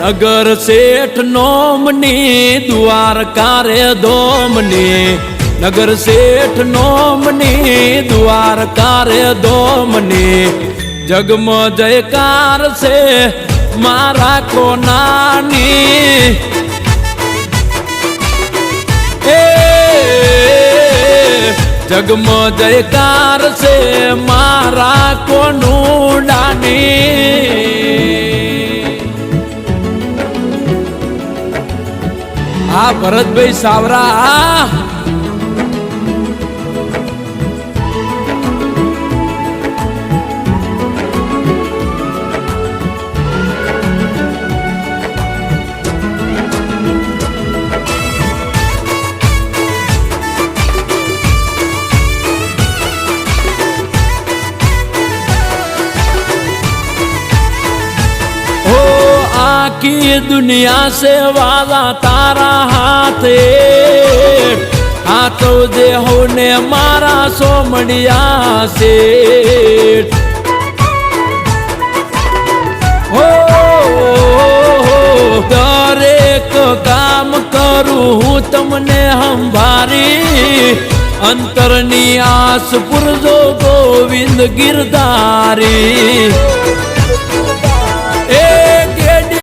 નગર શેઠ નોમની દ્વારકા રે ધોમની નગર શેઠ નોમની દ્વારકા રે ધોમની જગમાં જયકાર છે મારા કોનાની જગમાં જયકાર છે મારા કોનુડાની આ ભરતભાઈ સાવરા की दुनिया से वाला तारा हाथे हाथों दे होने मारा सोमड़िया से हो दरेक काम करूं हूँ तमने हम भारी अंतरनी आस पुरजो गोविंद गिरधारी